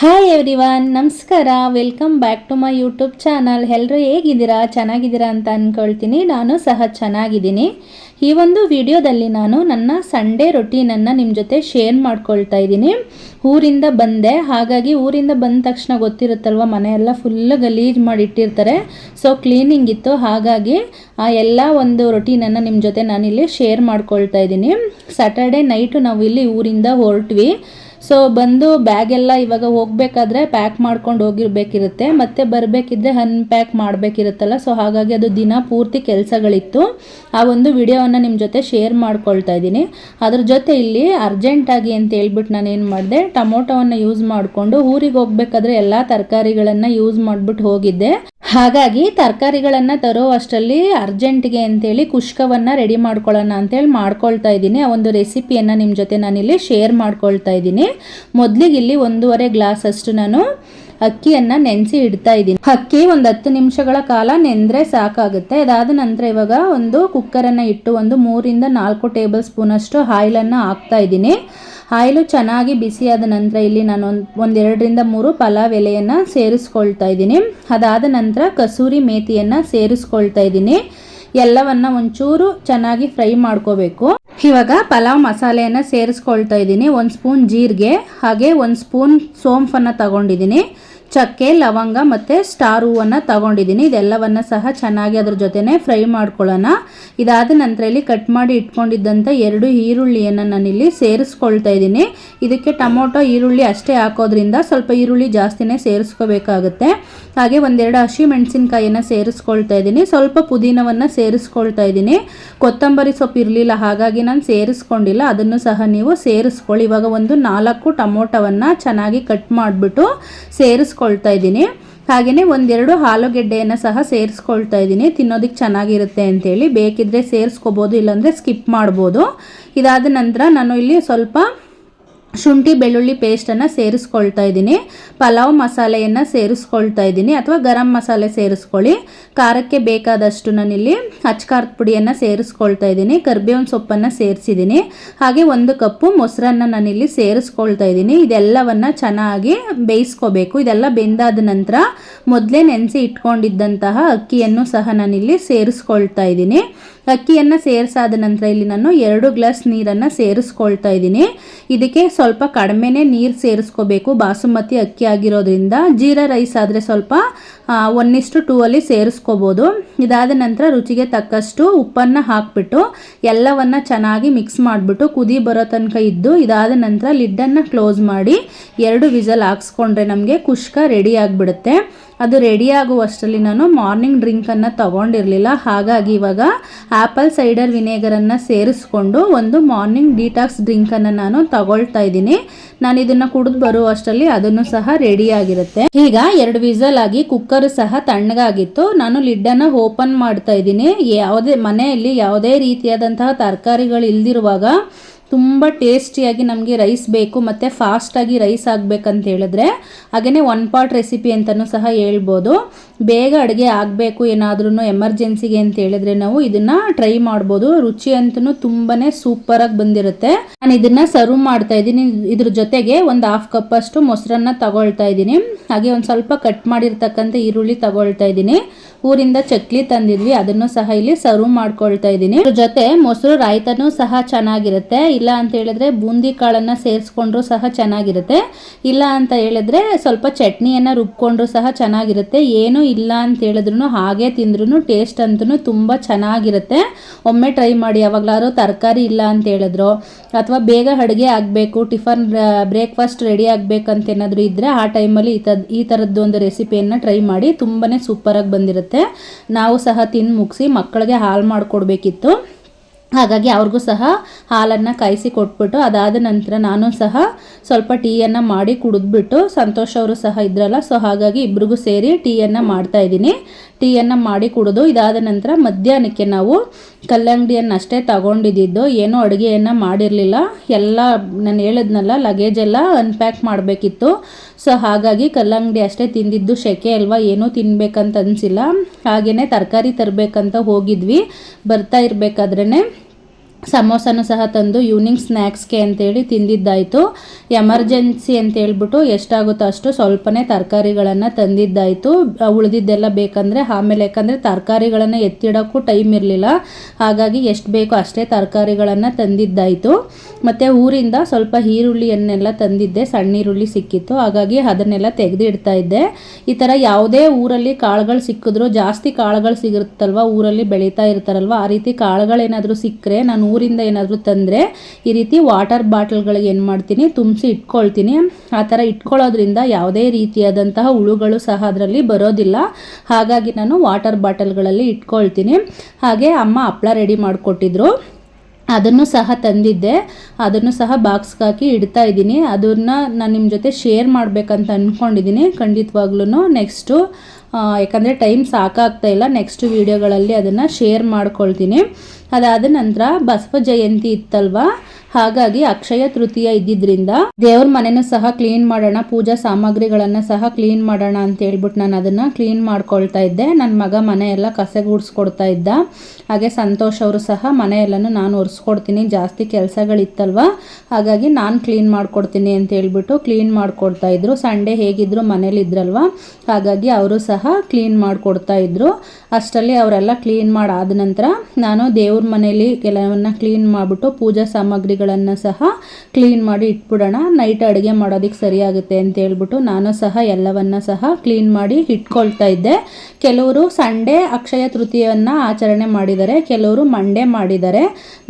Hi everyone, ನಮಸ್ಕಾರ. Welcome back to my YouTube channel. ಎಲ್ಲರೂ ಹೇಗಿದ್ದೀರಾ? ಚೆನ್ನಾಗಿದ್ದೀರಾ ಅಂತ ಅಂದ್ಕೊಳ್ತೀನಿ. ನಾನು ಸಹ ಚೆನ್ನಾಗಿದ್ದೀನಿ. ಈ ಒಂದು ವಿಡಿಯೋದಲ್ಲಿ ನಾನು ನನ್ನ ಸಂಡೇ ರೊಟೀನನ್ನು ನಿಮ್ಮ ಜೊತೆ ಶೇರ್ ಮಾಡ್ಕೊಳ್ತಾ ಇದ್ದೀನಿ. ಊರಿಂದ ಬಂದೆ, ಹಾಗಾಗಿ ಊರಿಂದ ಬಂದ ತಕ್ಷಣ ಗೊತ್ತಿರುತ್ತಲ್ವ, ಮನೆಯೆಲ್ಲ ಫುಲ್ ಗಲೀಜು ಮಾಡಿಟ್ಟಿರ್ತಾರೆ. ಸೊ ಕ್ಲೀನಿಂಗ್ ಇತ್ತು, ಹಾಗಾಗಿ ಆ ಎಲ್ಲ ಒಂದು ರೊಟೀನನ್ನು ನಿಮ್ಮ ಜೊತೆ ನಾನಿಲ್ಲಿ ಶೇರ್ ಮಾಡ್ಕೊಳ್ತಾ ಇದ್ದೀನಿ. ಸ್ಯಾಟರ್ಡೆ ನೈಟು ನಾವು ಇಲ್ಲಿ ಊರಿಂದ ಹೊರಟ್ವಿ. ಸೊ ಬಂದು ಬ್ಯಾಗೆಲ್ಲ ಇವಾಗ ಹೋಗಬೇಕಾದ್ರೆ ಪ್ಯಾಕ್ ಮಾಡ್ಕೊಂಡು ಹೋಗಿರ್ಬೇಕಿರುತ್ತೆ, ಮತ್ತು ಬರಬೇಕಿದ್ರೆ ಅನ್ಪ್ಯಾಕ್ ಮಾಡಬೇಕಿರುತ್ತಲ್ಲ. ಸೊ ಹಾಗಾಗಿ ಅದು ದಿನ ಪೂರ್ತಿ ಕೆಲಸಗಳಿತ್ತು. ಆ ಒಂದು ವಿಡಿಯೋವನ್ನು ನಿಮ್ಮ ಜೊತೆ ಶೇರ್ ಮಾಡ್ಕೊಳ್ತಾ ಇದ್ದೀನಿ. ಅದ್ರ ಜೊತೆ ಇಲ್ಲಿ ಅರ್ಜೆಂಟಾಗಿ ಅಂತ ಹೇಳ್ಬಿಟ್ಟು ನಾನು ಏನು ಮಾಡಿದೆ, ಟೊಮೊಟೊವನ್ನು ಯೂಸ್ ಮಾಡಿಕೊಂಡು ಊರಿಗೆ ಹೋಗ್ಬೇಕಾದ್ರೆ ಎಲ್ಲ ತರಕಾರಿಗಳನ್ನು ಯೂಸ್ ಮಾಡಿಬಿಟ್ಟು ಹೋಗಿದ್ದೆ. ಹಾಗಾಗಿ ತರಕಾರಿಗಳನ್ನು ತರೋ ಅಷ್ಟರಲ್ಲಿ ಅರ್ಜೆಂಟ್ಗೆ ಅಂತೇಳಿ ಕುಷ್ಕವನ್ನು ರೆಡಿ ಮಾಡ್ಕೊಳ್ಳೋಣ ಅಂತೇಳಿ ಮಾಡ್ಕೊಳ್ತಾ ಇದ್ದೀನಿ. ಆ ಒಂದು ರೆಸಿಪಿಯನ್ನು ನಿಮ್ಮ ಜೊತೆ ನಾನಿಲ್ಲಿ ಶೇರ್ ಮಾಡ್ಕೊಳ್ತಾ ಇದ್ದೀನಿ. ಮೊದಲಿಗೆ ಇಲ್ಲಿ 1.5 ಗ್ಲಾಸ್ ಅಷ್ಟು ನಾನು ಅಕ್ಕಿಯನ್ನು ನೆನೆಸಿ ಇಡ್ತಾ ಇದ್ದೀನಿ. ಅಕ್ಕಿ ಒಂದು 10 ನಿಮಿಷಗಳ ಕಾಲ ನೆಂದರೆ ಸಾಕಾಗುತ್ತೆ. ಅದಾದ ನಂತರ ಇವಾಗ ಒಂದು ಕುಕ್ಕರನ್ನು ಇಟ್ಟು ಒಂದು 3-4 ಟೇಬಲ್ ಸ್ಪೂನ್ ಅಷ್ಟು ಆಯಿಲನ್ನು ಹಾಕ್ತಾ ಇದ್ದೀನಿ. ಆಯಿಲು ಚೆನ್ನಾಗಿ ಬಿಸಿಯಾದ ನಂತರ ಇಲ್ಲಿ ನಾನು ಒಂದು 2-3 ಪಲಾವ್ ಎಲೆಯನ್ನು ಸೇರಿಸ್ಕೊಳ್ತಾ ಇದ್ದೀನಿ. ಅದಾದ ನಂತರ ಕಸೂರಿ ಮೇಥಿಯನ್ನು ಸೇರಿಸ್ಕೊಳ್ತಾ ಇದ್ದೀನಿ. ಎಲ್ಲವನ್ನ ಒಂಚೂರು ಚೆನ್ನಾಗಿ ಫ್ರೈ ಮಾಡ್ಕೋಬೇಕು. ಇವಾಗ ಪಲಾವ್ ಮಸಾಲೆಯನ್ನು ಸೇರಿಸ್ಕೊಳ್ತಾ ಇದ್ದೀನಿ. 1 ಸ್ಪೂನ್ ಜೀರಿಗೆ, ಹಾಗೆ 1 ಸ್ಪೂನ್ ಸೋಂಫನ್ನು ತಗೊಂಡಿದ್ದೀನಿ. ಚಕ್ಕೆ, ಲವಂಗ ಮತ್ತು ಸ್ಟಾರ್ ಹೂವನ್ನು ತಗೊಂಡಿದ್ದೀನಿ. ಇದೆಲ್ಲವನ್ನು ಸಹ ಚೆನ್ನಾಗಿ ಅದ್ರ ಜೊತೆನೆ ಫ್ರೈ ಮಾಡ್ಕೊಳ್ಳೋಣ. ಇದಾದ ನಂತರ ಇಲ್ಲಿ ಕಟ್ ಮಾಡಿ ಇಟ್ಕೊಂಡಿದ್ದಂಥ 2 ಈರುಳ್ಳಿಯನ್ನು ನಾನಿಲ್ಲಿ ಸೇರಿಸ್ಕೊಳ್ತಾ ಇದ್ದೀನಿ. ಇದಕ್ಕೆ ಟೊಮೊಟೊ ಈರುಳ್ಳಿ ಅಷ್ಟೇ ಹಾಕೋದ್ರಿಂದ ಸ್ವಲ್ಪ ಈರುಳ್ಳಿ ಜಾಸ್ತಿನೇ ಸೇರಿಸ್ಕೋಬೇಕಾಗುತ್ತೆ. ಹಾಗೆ 1-2 ಹಸಿಮೆಣಸಿನ್ಕಾಯಿಯನ್ನು ಸೇರಿಸ್ಕೊಳ್ತಾ ಇದ್ದೀನಿ. ಸ್ವಲ್ಪ ಪುದೀನವನ್ನು ಸೇರಿಸ್ಕೊಳ್ತಾ ಇದ್ದೀನಿ. ಕೊತ್ತಂಬರಿ ಸೊಪ್ಪು ಇರಲಿಲ್ಲ, ಹಾಗಾಗಿ ನಾನು ಸೇರಿಸ್ಕೊಂಡಿಲ್ಲ, ಅದನ್ನು ಸಹ ನೀವು ಸೇರಿಸ್ಕೊಳ್ಳಿ. ಇವಾಗ ಒಂದು 4 ಟೊಮೊಟೊವನ್ನು ಚೆನ್ನಾಗಿ ಕಟ್ ಮಾಡಿಬಿಟ್ಟು ಸೇರಿಸ್ಕೊಳ್ತಾ ಇದ್ದೀನಿ. ಹಾಗೆಯೇ 1-2 ಆಲೂಗೆಡ್ಡೆಯನ್ನು ಸಹ ಸೇರಿಸ್ಕೊಳ್ತಾ ಇದ್ದೀನಿ. ತಿನ್ನೋದಕ್ಕೆ ಚೆನ್ನಾಗಿರುತ್ತೆ ಅಂತೇಳಿ, ಬೇಕಿದ್ದರೆ ಸೇರಿಸ್ಕೋಬೋದು, ಇಲ್ಲಾಂದರೆ ಸ್ಕಿಪ್ ಮಾಡ್ಬೋದು. ಇದಾದ ನಂತರ ನಾನು ಇಲ್ಲಿ ಸ್ವಲ್ಪ ಶುಂಠಿ ಬೆಳ್ಳುಳ್ಳಿ ಪೇಸ್ಟನ್ನು ಸೇರಿಸ್ಕೊಳ್ತಾ ಇದ್ದೀನಿ. ಪಲಾವ್ ಮಸಾಲೆಯನ್ನು ಸೇರಿಸ್ಕೊಳ್ತಾ ಇದ್ದೀನಿ, ಅಥವಾ ಗರಂ ಮಸಾಲೆ ಸೇರಿಸ್ಕೊಳ್ಳಿ. ಖಾರಕ್ಕೆ ಬೇಕಾದಷ್ಟು ನಾನಿಲ್ಲಿ ಅಚ್ಕಾರದ ಪುಡಿಯನ್ನು ಸೇರಿಸ್ಕೊಳ್ತಾ ಇದ್ದೀನಿ. ಕರಿಬೇವಿನ ಸೊಪ್ಪನ್ನು ಸೇರಿಸಿದ್ದೀನಿ. ಹಾಗೆ 1 ಕಪ್ಪು ಮೊಸರನ್ನು ನಾನಿಲ್ಲಿ ಸೇರಿಸ್ಕೊಳ್ತಾ ಇದ್ದೀನಿ. ಇದೆಲ್ಲವನ್ನು ಚೆನ್ನಾಗಿ ಬೇಯಿಸ್ಕೋಬೇಕು. ಇದೆಲ್ಲ ಬೆಂದಾದ ನಂತರ ಮೊದಲೇ ನೆನೆಸಿ ಇಟ್ಕೊಂಡಿದ್ದಂತಹ ಅಕ್ಕಿಯನ್ನು ಸಹ ನಾನಿಲ್ಲಿ ಸೇರಿಸ್ಕೊಳ್ತಾ ಇದ್ದೀನಿ. ಅಕ್ಕಿಯನ್ನು ಸೇರಿಸಾದ ನಂತರ ಇಲ್ಲಿ ನಾನು 2 ಗ್ಲಾಸ್ ನೀರನ್ನು ಸೇರಿಸ್ಕೊಳ್ತಾ ಇದ್ದೀನಿ. ಇದಕ್ಕೆ ಸ್ವಲ್ಪ ಕಡಿಮೆನೇ ನೀರು ಸೇರಿಸ್ಕೋಬೇಕು, ಬಾಸುಮತಿ ಅಕ್ಕಿ ಆಗಿರೋದ್ರಿಂದ. ಜೀರಾ ರೈಸ್ ಆದರೆ ಸ್ವಲ್ಪ 1:2 ಅಲ್ಲಿ ಸೇರಿಸ್ಕೋಬೋದು. ಇದಾದ ನಂತರ ರುಚಿಗೆ ತಕ್ಕಷ್ಟು ಉಪ್ಪನ್ನು ಹಾಕಿಬಿಟ್ಟು ಎಲ್ಲವನ್ನು ಚೆನ್ನಾಗಿ ಮಿಕ್ಸ್ ಮಾಡಿಬಿಟ್ಟು ಕುದಿ ಬರೋ ತನಕ ಇದ್ದು, ಇದಾದ ನಂತರ ಲಿಡ್ಡನ್ನು ಕ್ಲೋಸ್ ಮಾಡಿ 2 ವಿಸಲ್ ಹಾಕ್ಸ್ಕೊಂಡ್ರೆ ನಮಗೆ ಕುಷ್ಕ ರೆಡಿ ಆಗಿಬಿಡುತ್ತೆ. ಅದು ರೆಡಿ ಆಗುವಷ್ಟರಲ್ಲಿ ನಾನು ಮಾರ್ನಿಂಗ್ ಡ್ರಿಂಕನ್ನು ತೊಗೊಂಡಿರಲಿಲ್ಲ, ಹಾಗಾಗಿ ಇವಾಗ ಆ್ಯಪಲ್ ಸೈಡರ್ ವಿನೇಗರನ್ನು ಸೇರಿಸ್ಕೊಂಡು ಒಂದು ಮಾರ್ನಿಂಗ್ ಡಿಟಾಕ್ಸ್ ಡ್ರಿಂಕನ್ನು ನಾನು ತಗೊಳ್ತಾ ಇದ್ದೀನಿ. ನಾನು ಇದನ್ನು ಕುಡಿದು ಬರುವಷ್ಟರಲ್ಲಿ ಅದನ್ನು ಸಹ ರೆಡಿಯಾಗಿರುತ್ತೆ. ಈಗ 2 ವಿಸಲ್ ಆಗಿ ಕುಕ್ಕರ್ ಸಹ ತಣ್ಣಗಾಗಿತ್ತು. ನಾನು ಲಿಡ್ಡನ್ನು ಓಪನ್ ಮಾಡ್ತಾ ಇದ್ದೀನಿ. ಮನೆಯಲ್ಲಿ ಯಾವುದೇ ರೀತಿಯಾದಂತಹ ತರಕಾರಿಗಳು ಇಲ್ದಿರುವಾಗ ತುಂಬ ಟೇಸ್ಟಿಯಾಗಿ ನಮಗೆ ರೈಸ್ ಬೇಕು ಮತ್ತು ಫಾಸ್ಟಾಗಿ ರೈಸ್ ಆಗಬೇಕಂತ ಹೇಳಿದ್ರೆ, ಹಾಗೆಯೇ 1 ಪಾಟ್ ರೆಸಿಪಿ ಅಂತಲೂ ಸಹ ಹೇಳ್ಬೋದು. ಬೇಗ ಅಡುಗೆ ಆಗಬೇಕು ಏನಾದ್ರೂ ಎಮರ್ಜೆನ್ಸಿಗೆ ಅಂತ ಹೇಳಿದ್ರೆ ನಾವು ಇದನ್ನು ಟ್ರೈ ಮಾಡ್ಬೋದು. ರುಚಿ ಅಂತೂ ತುಂಬಾ ಸೂಪರಾಗಿ ಬಂದಿರುತ್ತೆ. ನಾನು ಇದನ್ನು ಸರ್ವ್ ಮಾಡ್ತಾ ಇದ್ದೀನಿ. ಇದ್ರ ಜೊತೆಗೆ ಒಂದು 1/2 ಕಪ್ ಅಷ್ಟು ಮೊಸರನ್ನು ತಗೊಳ್ತಾ ಇದ್ದೀನಿ. ಹಾಗೆ ಒಂದು ಸ್ವಲ್ಪ ಕಟ್ ಮಾಡಿರ್ತಕ್ಕಂಥ ಈರುಳ್ಳಿ ತಗೊಳ್ತಾ ಇದ್ದೀನಿ. ಊರಿಂದ ಚಕ್ಲಿ ತಂದಿದ್ವಿ, ಅದನ್ನು ಸಹ ಇಲ್ಲಿ ಸರ್ವ್ ಮಾಡ್ಕೊಳ್ತಾ ಇದ್ದೀನಿ. ಇದ್ರ ಜೊತೆ ಮೊಸರು ರಾಯ್ತನೂ ಸಹ ಚೆನ್ನಾಗಿರುತ್ತೆ. ಇಲ್ಲ ಅಂತ ಹೇಳಿದ್ರೆ ಬೂಂದಿ ಕಾಳನ್ನು ಸೇರಿಸ್ಕೊಂಡ್ರು ಸಹ ಚೆನ್ನಾಗಿರುತ್ತೆ. ಇಲ್ಲ ಅಂತ ಹೇಳಿದ್ರೆ ಸ್ವಲ್ಪ ಚಟ್ನಿಯನ್ನು ರುಬ್ಕೊಂಡ್ರು ಸಹ ಚೆನ್ನಾಗಿರುತ್ತೆ. ಏನೂ ಇಲ್ಲ ಅಂತ ಹೇಳಿದ್ರು ಹಾಗೆ ತಿಂದ್ರೂ ಟೇಸ್ಟ್ ಅಂತೂ ತುಂಬ ಚೆನ್ನಾಗಿರುತ್ತೆ. ಒಮ್ಮೆ ಟ್ರೈ ಮಾಡಿ. ಯಾವಾಗಲಾದ್ರು ತರಕಾರಿ ಇಲ್ಲ ಅಂತ ಹೇಳಿದ್ರು, ಅಥವಾ ಬೇಗ ಅಡುಗೆ ಆಗಬೇಕು, ಟಿಫನ್ ಬ್ರೇಕ್ಫಾಸ್ಟ್ ರೆಡಿ ಆಗಬೇಕಂತ ಏನಾದರೂ ಇದ್ದರೆ ಆ ಟೈಮಲ್ಲಿ ಈ ಥರದ್ದು ಒಂದು ರೆಸಿಪಿಯನ್ನು ಟ್ರೈ ಮಾಡಿ. ತುಂಬಾ ಸೂಪರಾಗಿ ಬಂದಿರುತ್ತೆ. ನಾವು ಸಹ ತಿಂದು ಮುಗಿಸಿ ಮಕ್ಕಳಿಗೆ ಹಾಲು ಮಾಡಿಕೊಡ್ಬೇಕಿತ್ತು, ಹಾಗಾಗಿ ಅವ್ರಿಗೂ ಸಹ ಹಾಲನ್ನು ಕಾಯಿಸಿ ಕೊಟ್ಬಿಟ್ಟು ಅದಾದ ನಂತರ ನಾನು ಸಹ ಸ್ವಲ್ಪ ಟೀಯನ್ನು ಮಾಡಿ ಕುಡಿದ್ಬಿಟ್ಟು, ಸಂತೋಷ್ ಅವರು ಸಹ ಇದ್ರಲ್ಲ, ಸೊ ಹಾಗಾಗಿ ಇಬ್ರಿಗೂ ಸೇರಿ ಟೀಯನ್ನು ಮಾಡ್ತಾ ಇದ್ದೀನಿ. ಟೀಯನ್ನು ಮಾಡಿ ಕುಡಿದು ಇದಾದ ನಂತರ ಮಧ್ಯಾಹ್ನಕ್ಕೆ ನಾವು ಕಲ್ಲಂಗಡಿಯನ್ನು ಅಷ್ಟೇ ತಗೊಂಡಿದ್ದು, ಏನೂ ಅಡುಗೆಯನ್ನು ಮಾಡಿರಲಿಲ್ಲ. ಎಲ್ಲ ನಾನು ಹೇಳಿದ್ನಲ್ಲ, ಲಗೇಜೆಲ್ಲ ಅನ್ಪ್ಯಾಕ್ ಮಾಡಬೇಕಿತ್ತು. ಸೊ ಹಾಗಾಗಿ ಕಲ್ಲಂಗಡಿ ಅಷ್ಟೇ ತಿಂದಿದ್ದು. ಸೆಕೆ ಅಲ್ವಾ, ಏನೂ ತಿನ್ಬೇಕಂತ ಅನಿಸಿಲ್ಲ. ಹಾಗೆಯೇ ತರಕಾರಿ ತರಬೇಕಂತ ಹೋಗಿದ್ವಿ. ಬರ್ತಾ ಇರಬೇಕಾದ್ರೇ ಸಮೋಸನೂ ಸಹ ತಂದು ಈವ್ನಿಂಗ್ ಸ್ನ್ಯಾಕ್ಸ್ಗೆ ಅಂತೇಳಿ ತಿಂದಿದ್ದಾಯಿತು. ಎಮರ್ಜೆನ್ಸಿ ಅಂತೇಳ್ಬಿಟ್ಟು ಎಷ್ಟಾಗುತ್ತೋ ಅಷ್ಟು ಸ್ವಲ್ಪನೇ ತರಕಾರಿಗಳನ್ನು ತಂದಿದ್ದಾಯಿತು. ಉಳಿದಿದ್ದೆಲ್ಲ ಬೇಕಂದರೆ ಆಮೇಲೆ, ಯಾಕಂದರೆ ತರಕಾರಿಗಳನ್ನು ಎತ್ತಿಡೋಕ್ಕೂ ಟೈಮ್ ಇರಲಿಲ್ಲ, ಹಾಗಾಗಿ ಎಷ್ಟು ಬೇಕೋ ಅಷ್ಟೇ ತರಕಾರಿಗಳನ್ನು ತಂದಿದ್ದಾಯಿತು. ಮತ್ತು ಊರಿಂದ ಸ್ವಲ್ಪ ಈರುಳ್ಳಿಯನ್ನೆಲ್ಲ ತಂದಿದ್ದೆ, ಸಣ್ಣ ಈರುಳ್ಳಿ ಸಿಕ್ಕಿತ್ತು, ಹಾಗಾಗಿ ಅದನ್ನೆಲ್ಲ ತೆಗೆದಿಡ್ತಾ ಇದ್ದೆ. ಈ ಥರ ಯಾವುದೇ ಊರಲ್ಲಿ ಕಾಳುಗಳು ಸಿಕ್ಕಿದ್ರು, ಜಾಸ್ತಿ ಕಾಳುಗಳು ಸಿಗುತ್ತಲ್ವ, ಊರಲ್ಲಿ ಬೆಳೀತಾ ಇರ್ತಾರಲ್ವ, ಆ ರೀತಿ ಕಾಳುಗಳೇನಾದರೂ ಸಿಕ್ಕರೆ ನಾನು ಊರಿಂದ ಏನಾದರೂ ತಂದರೆ ಈ ರೀತಿ ವಾಟರ್ ಬಾಟಲ್ಗಳಿಗೆ ಏನು ಮಾಡ್ತೀನಿ, ತುಂಬಿಸಿ ಇಟ್ಕೊಳ್ತೀನಿ. ಆ ಥರ ಇಟ್ಕೊಳ್ಳೋದ್ರಿಂದ ಯಾವುದೇ ರೀತಿಯಾದಂತಹ ಹುಳುಗಳು ಸಹ ಅದರಲ್ಲಿ ಬರೋದಿಲ್ಲ, ಹಾಗಾಗಿ ನಾನು ವಾಟರ್ ಬಾಟಲ್ಗಳಲ್ಲಿ ಇಟ್ಕೊಳ್ತೀನಿ. ಹಾಗೆ ಅಮ್ಮ ಹಪ್ಪಳ ರೆಡಿ ಮಾಡಿಕೊಟ್ಟಿದ್ರು, ಅದನ್ನು ಸಹ ತಂದಿದ್ದೆ, ಅದನ್ನು ಸಹ ಬಾಕ್ಸ್ಗೆ ಹಾಕಿ ಇಡ್ತಾ ಇದ್ದೀನಿ. ಅದನ್ನು ನಾನು ನಿಮ್ಮ ಜೊತೆ ಶೇರ್ ಮಾಡಬೇಕಂತ ಅಂದ್ಕೊಂಡಿದ್ದೀನಿ ಖಂಡಿತವಾಗ್ಲೂ. ನೆಕ್ಸ್ಟು ಯಾಕಂದರೆ ಟೈಮ್ ಸಾಕಾಗ್ತಾ ಇಲ್ಲ, ನೆಕ್ಸ್ಟ್ ವೀಡಿಯೋಗಳಲ್ಲಿ ಅದನ್ನು ಶೇರ್ ಮಾಡ್ಕೊಳ್ತೀನಿ. ಅದಾದ ನಂತರ ಬಸವ ಜಯಂತಿ ಇತ್ತಲ್ವ, ಹಾಗಾಗಿ ಅಕ್ಷಯ ತೃತೀಯ ಇದ್ದಿದ್ದರಿಂದ ದೇವ್ರ ಮನೆಯೂ ಸಹ ಕ್ಲೀನ್ ಮಾಡೋಣ, ಪೂಜಾ ಸಾಮಗ್ರಿಗಳನ್ನು ಸಹ ಕ್ಲೀನ್ ಮಾಡೋಣ ಅಂತ ಹೇಳ್ಬಿಟ್ಟು ನಾನು ಅದನ್ನು ಕ್ಲೀನ್ ಮಾಡ್ಕೊಳ್ತಾ ಇದ್ದೆ. ನನ್ನ ಮಗ ಮನೆಯೆಲ್ಲ ಕಸ ಗುಡಿಸ್ಕೊಡ್ತಾ ಇದ್ದ. ಹಾಗೆ ಸಂತೋಷ್ ಅವರು ಸಹ ಮನೆಯೆಲ್ಲನೂ ನಾನು ಒರೆಸ್ಕೊಡ್ತೀನಿ, ಜಾಸ್ತಿ ಕೆಲಸಗಳಿತ್ತಲ್ವ, ಹಾಗಾಗಿ ನಾನು ಕ್ಲೀನ್ ಮಾಡ್ಕೊಡ್ತೀನಿ ಅಂತ ಹೇಳ್ಬಿಟ್ಟು ಕ್ಲೀನ್ ಮಾಡ್ಕೊಡ್ತಾ ಇದ್ರು. ಸಂಡೇ ಹೇಗಿದ್ರು ಮನೇಲಿದ್ರಲ್ವ, ಹಾಗಾಗಿ ಅವರು ಸಹ ಕ್ಲೀನ್ ಮಾಡಿಕೊಡ್ತಾ ಇದ್ರು. ಅಷ್ಟರಲ್ಲಿ ಅವರೆಲ್ಲ ಕ್ಲೀನ್ ಮಾಡಾದ ನಂತರ ನಾನು ದೇವ್ರ ಮನೇಲಿ ಕೆಲವನ್ನ ಕ್ಲೀನ್ ಮಾಡಿಬಿಟ್ಟು ಪೂಜಾ ಸಾಮಗ್ರಿಗಳನ್ನು ಸಹ ಕ್ಲೀನ್ ಮಾಡಿ ಇಟ್ಬಿಡೋಣ, ನೈಟ್ ಅಡುಗೆ ಮಾಡೋದಕ್ಕೆ ಸರಿಯಾಗುತ್ತೆ ಅಂತ ಹೇಳ್ಬಿಟ್ಟು ನಾನು ಸಹ ಎಲ್ಲವನ್ನ ಸಹ ಕ್ಲೀನ್ ಮಾಡಿ ಇಟ್ಕೊಳ್ತಾ ಇದ್ದೆ. ಕೆಲವರು ಸಂಡೇ ಅಕ್ಷಯ ತೃತೀಯವನ್ನು ಆಚರಣೆ ಮಾಡಿದ್ದಾರೆ, ಕೆಲವರು ಮಂಡೇ ಮಾಡಿದ್ದಾರೆ.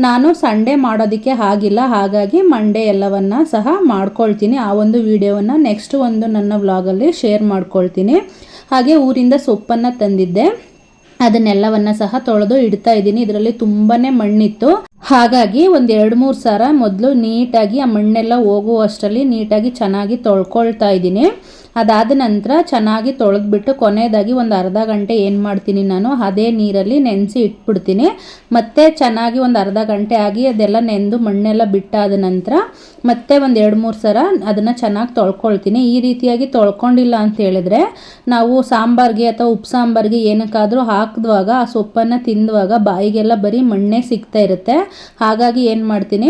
ನಾನು ಸಂಡೇ ಮಾಡೋದಕ್ಕೆ ಆಗಿಲ್ಲ, ಹಾಗಾಗಿ ಮಂಡೇ ಎಲ್ಲವನ್ನ ಸಹ ಮಾಡ್ಕೊಳ್ತೀನಿ. ಆ ಒಂದು ವಿಡಿಯೋವನ್ನು ನೆಕ್ಸ್ಟ್ ಒಂದು ನನ್ನ ವ್ಲಾಗಲ್ಲಿ ಶೇರ್ ಮಾಡ್ಕೊಳ್ತೀನಿ. ಹಾಗೆ ಊರಿಂದ ಸೊಪ್ಪನ್ನು ತಂದಿದ್ದೆ, ಅದನ್ನೆಲ್ಲವನ್ನು ಸಹ ತೊಳೆದು ಇಡ್ತಾ ಇದ್ದೀನಿ. ಇದರಲ್ಲಿ ತುಂಬಾ ಮಣ್ಣಿತ್ತು, ಹಾಗಾಗಿ ಒಂದು 2-3 ಸಲ ಮೊದಲು ನೀಟಾಗಿ ಆ ಮಣ್ಣೆಲ್ಲ ಹೋಗುವಷ್ಟರಲ್ಲಿ ನೀಟಾಗಿ ಚೆನ್ನಾಗಿ ತೊಳ್ಕೊಳ್ತಾ ಇದ್ದೀನಿ. ಅದಾದ ನಂತರ ಚೆನ್ನಾಗಿ ತೊಳೆದ್ಬಿಟ್ಟು ಕೊನೆಯದಾಗಿ ಒಂದು ಅರ್ಧ ಗಂಟೆ ಏನು ಮಾಡ್ತೀನಿ, ನಾನು ಅದೇ ನೀರಲ್ಲಿ ನೆನೆಸಿ ಇಟ್ಬಿಡ್ತೀನಿ. ಮತ್ತೆ ಚೆನ್ನಾಗಿ ಒಂದು ಅರ್ಧ ಗಂಟೆ ಆಗಿ ಅದೆಲ್ಲ ನೆಂದು ಮಣ್ಣೆಲ್ಲ ಬಿಟ್ಟಾದ ನಂತರ ಮತ್ತೆ ಒಂದು 2-3 ಸಲ ಅದನ್ನು ಚೆನ್ನಾಗಿ ತೊಳ್ಕೊಳ್ತೀನಿ. ಈ ರೀತಿಯಾಗಿ ತೊಳ್ಕೊಂಡಿಲ್ಲ ಅಂತ ಹೇಳಿದ್ರೆ ನಾವು ಸಾಂಬಾರ್ಗೆ ಅಥವಾ ಉಪ್ಪು ಸಾಂಬಾರ್ಗೆ ಏನಕ್ಕಾದರೂ ಹಾಕಿದುವಾಗ ಆ ಸೊಪ್ಪನ್ನು ತಿಂದುವಾಗ ಬಾಯಿಗೆಲ್ಲ ಬರೀ ಮಣ್ಣೇ ಸಿಗ್ತಾ ಇರುತ್ತೆ. ಹಾಗಾಗಿ ಏನು ಮಾಡ್ತೀನಿ,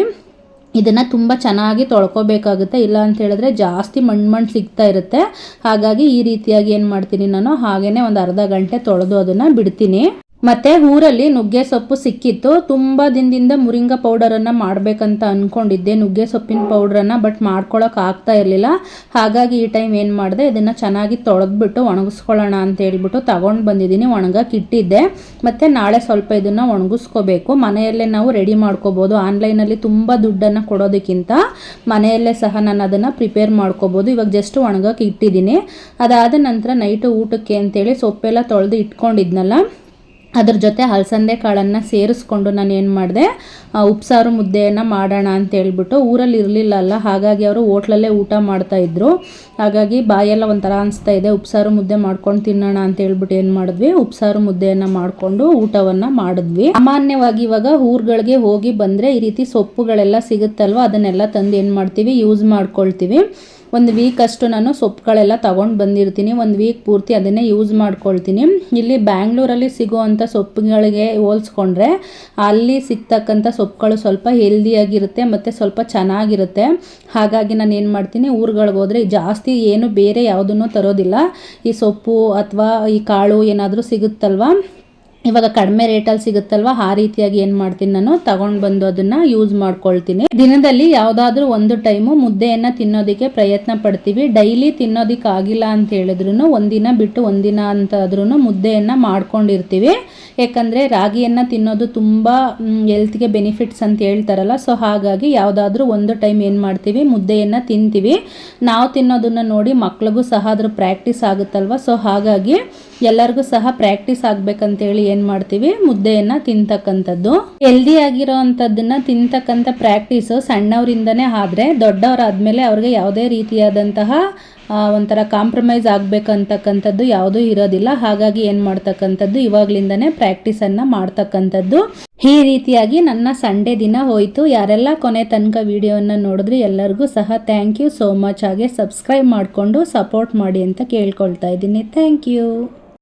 ಇದನ್ನು ತುಂಬ ಚೆನ್ನಾಗಿ ತೊಳ್ಕೊಬೇಕಾಗುತ್ತೆ, ಇಲ್ಲ ಅಂತ ಹೇಳಿದ್ರೆ ಜಾಸ್ತಿ ಮಣ್ಣು ಸಿಗ್ತಾ ಇರುತ್ತೆ. ಹಾಗಾಗಿ ಈ ರೀತಿಯಾಗಿ ಏನು ಮಾಡ್ತೀನಿ, ನಾನು ಹಾಗೇ ಒಂದು ಅರ್ಧ ಗಂಟೆ ತೊಳೆದು ಅದನ್ನು ಬಿಡ್ತೀನಿ. ಮತ್ತು ಊರಲ್ಲಿ ನುಗ್ಗೆ ಸೊಪ್ಪು ಸಿಕ್ಕಿತ್ತು, ತುಂಬ ದಿನದಿಂದ ಮುರಿಂಗ ಪೌಡರನ್ನು ಮಾಡಬೇಕಂತ ಅಂದ್ಕೊಂಡಿದ್ದೆ, ನುಗ್ಗೆ ಸೊಪ್ಪಿನ ಪೌಡ್ರನ್ನು, ಬಟ್ ಮಾಡ್ಕೊಳಕ್ಕೆ ಆಗ್ತಾ ಇರಲಿಲ್ಲ. ಹಾಗಾಗಿ ಈ ಟೈಮ್ ಏನು ಮಾಡಿದೆ, ಇದನ್ನು ಚೆನ್ನಾಗಿ ತೊಳೆದ್ಬಿಟ್ಟು ಒಣಗಿಸ್ಕೊಳ್ಳೋಣ ಅಂತ ಹೇಳ್ಬಿಟ್ಟು ತಗೊಂಡು ಬಂದಿದ್ದೀನಿ. ಒಣಗಕ್ಕೆ ಇಟ್ಟಿದ್ದೆ, ಮತ್ತು ನಾಳೆ ಸ್ವಲ್ಪ ಇದನ್ನು ಒಣಗಿಸ್ಕೋಬೇಕು. ಮನೆಯಲ್ಲೇ ನಾವು ರೆಡಿ ಮಾಡ್ಕೋಬೋದು, ಆನ್ಲೈನಲ್ಲಿ ತುಂಬ ದುಡ್ಡನ್ನು ಕೊಡೋದಕ್ಕಿಂತ ಮನೆಯಲ್ಲೇ ಸಹ ನಾನು ಅದನ್ನು ಪ್ರಿಪೇರ್ ಮಾಡ್ಕೋಬೋದು. ಇವಾಗ ಜಸ್ಟ್ ಒಣಗಕ್ಕೆ ಇಟ್ಟಿದ್ದೀನಿ. ಅದಾದ ನಂತರ ನೈಟು ಊಟಕ್ಕೆ ಅಂತೇಳಿ ಸೊಪ್ಪೆಲ್ಲ ತೊಳೆದು ಇಟ್ಕೊಂಡಿದ್ನಲ್ಲ, ಅದ್ರ ಜೊತೆ ಅಲಸಂದೆ ಕಾಳನ್ನು ಸೇರಿಸ್ಕೊಂಡು ನಾನು ಏನು ಮಾಡಿದೆ, ಉಪ್ಸಾರು ಮುದ್ದೆಯನ್ನು ಮಾಡೋಣ ಅಂತ ಹೇಳ್ಬಿಟ್ಟು, ಊರಲ್ಲಿ ಇರಲಿಲ್ಲ ಅಲ್ಲ, ಹಾಗಾಗಿ ಅವರು ಹೋಟ್ಲಲ್ಲೇ ಊಟ ಮಾಡ್ತಾಯಿದ್ರು. ಹಾಗಾಗಿ ಬಾಯೆಲ್ಲ ಒಂಥರ ಅನಿಸ್ತಾ ಇದೆ, ಉಪ್ಸಾರು ಮುದ್ದೆ ಮಾಡ್ಕೊಂಡು ತಿನ್ನೋಣ ಅಂತ ಹೇಳ್ಬಿಟ್ಟು ಏನು ಮಾಡಿದ್ವಿ, ಉಪ್ಸಾರು ಮುದ್ದೆಯನ್ನು ಮಾಡಿಕೊಂಡು ಊಟವನ್ನು ಮಾಡಿದ್ವಿ. ಸಾಮಾನ್ಯವಾಗಿ ಇವಾಗ ಊರುಗಳಿಗೆ ಹೋಗಿ ಬಂದರೆ ಈ ರೀತಿ ಸೊಪ್ಪುಗಳೆಲ್ಲ ಸಿಗುತ್ತಲ್ವ, ಅದನ್ನೆಲ್ಲ ತಂದು ಏನು ಮಾಡ್ತೀವಿ, ಯೂಸ್ ಮಾಡ್ಕೊಳ್ತೀವಿ. ಒಂದು ವೀಕ್ ಅಷ್ಟು ನಾನು ಸೊಪ್ಪುಗಳೆಲ್ಲ ತೊಗೊಂಡು ಬಂದಿರ್ತೀನಿ, ಒಂದು ವೀಕ್ ಪೂರ್ತಿ ಅದನ್ನೇ ಯೂಸ್ ಮಾಡ್ಕೊಳ್ತೀನಿ. ಇಲ್ಲಿ ಬ್ಯಾಂಗ್ಳೂರಲ್ಲಿ ಸಿಗುವಂಥ ಸೊಪ್ಪುಗಳಿಗೆ ಹೋಲಿಸ್ಕೊಂಡ್ರೆ ಅಲ್ಲಿ ಸಿಗ್ತಕ್ಕಂಥ ಸೊಪ್ಪುಗಳು ಸ್ವಲ್ಪ ಹೆಲ್ದಿಯಾಗಿರುತ್ತೆ ಮತ್ತು ಸ್ವಲ್ಪ ಚೆನ್ನಾಗಿರುತ್ತೆ. ಹಾಗಾಗಿ ನಾನು ಏನು ಮಾಡ್ತೀನಿ, ಊರುಗಳಿಗೆ ಹೋದರೆ ಜಾಸ್ತಿ ಏನು ಬೇರೆ ಯಾವುದನ್ನು ತರೋದಿಲ್ಲ, ಈ ಸೊಪ್ಪು ಅಥವಾ ಈ ಕಾಳು ಏನಾದರೂ ಸಿಗುತ್ತಲ್ವ, ಇವಾಗ ಕಡಿಮೆ ರೇಟಲ್ಲಿ ಸಿಗುತ್ತಲ್ವ, ಆ ರೀತಿಯಾಗಿ ಏನು ಮಾಡ್ತೀನಿ, ನಾನು ತಗೊಂಡು ಬಂದು ಅದನ್ನು ಯೂಸ್ ಮಾಡ್ಕೊಳ್ತೀನಿ. ದಿನದಲ್ಲಿ ಯಾವುದಾದ್ರೂ ಒಂದು ಟೈಮು ಮುದ್ದೆಯನ್ನು ತಿನ್ನೋದಕ್ಕೆ ಪ್ರಯತ್ನ ಪಡ್ತೀವಿ. ಡೈಲಿ ತಿನ್ನೋದಕ್ಕೆ ಆಗಿಲ್ಲ ಅಂತ ಹೇಳಿದ್ರು ಒಂದಿನ ಬಿಟ್ಟು ಒಂದಿನ ಅಂತಾದ್ರೂ ಮುದ್ದೆಯನ್ನು ಮಾಡ್ಕೊಂಡಿರ್ತೀವಿ. ಯಾಕಂದರೆ ರಾಗಿಯನ್ನು ತಿನ್ನೋದು ತುಂಬ ಹೆಲ್ತ್ಗೆ ಬೆನಿಫಿಟ್ಸ್ ಅಂತ ಹೇಳ್ತಾರಲ್ಲ, ಸೊ ಹಾಗಾಗಿ ಯಾವುದಾದ್ರೂ ಒಂದು ಟೈಮ್ ಏನು ಮಾಡ್ತೀವಿ, ಮುದ್ದೆಯನ್ನು ತಿಂತೀವಿ. ನಾವು ತಿನ್ನೋದನ್ನು ನೋಡಿ ಮಕ್ಳಿಗೂ ಸಹ ಅದ್ರ ಪ್ರಾಕ್ಟೀಸ್ ಆಗುತ್ತಲ್ವ, ಸೊ ಹಾಗಾಗಿ ಎಲ್ಲರಿಗೂ ಸಹ ಪ್ರಾಕ್ಟೀಸ್ ಆಗಬೇಕಂತೇಳಿ ಏನು ಮಾಡ್ತೀವಿ, ಮುದ್ದೆಯನ್ನು ತಿಂತಕ್ಕಂಥದ್ದು. ಹೆಲ್ದಿ ಆಗಿರೋ ಅಂಥದ್ದನ್ನು ತಿಂತಕ್ಕಂಥ ಪ್ರಾಕ್ಟೀಸು ಸಣ್ಣವರಿಂದನೇ ಆದರೆ ದೊಡ್ಡವರಾದಮೇಲೆ ಅವ್ರಿಗೆ ಯಾವುದೇ ರೀತಿಯಾದಂತಹ ಒಂಥರ ಕಾಂಪ್ರಮೈಸ್ ಆಗಬೇಕಂತಕ್ಕಂಥದ್ದು ಯಾವುದೂ ಇರೋದಿಲ್ಲ. ಹಾಗಾಗಿ ಏನು ಮಾಡ್ತಕ್ಕಂಥದ್ದು, ಇವಾಗಲಿಂದನೇ ಪ್ರಾಕ್ಟೀಸನ್ನು ಮಾಡ್ತಕ್ಕಂಥದ್ದು. ಈ ರೀತಿಯಾಗಿ ನನ್ನ ಸಂಡೇ ದಿನ ಹೋಯಿತು. ಯಾರೆಲ್ಲ ಕೊನೆ ತನಕ ವಿಡಿಯೋವನ್ನು ನೋಡಿದ್ರಿ ಎಲ್ಲರಿಗೂ ಸಹ ಥ್ಯಾಂಕ್ ಯು ಸೋ ಮಚ್. ಹಾಗೆ ಸಬ್ಸ್ಕ್ರೈಬ್ ಮಾಡಿಕೊಂಡು ಸಪೋರ್ಟ್ ಮಾಡಿ ಅಂತ ಕೇಳ್ಕೊಳ್ತಾ ಇದ್ದೀನಿ. Thank you.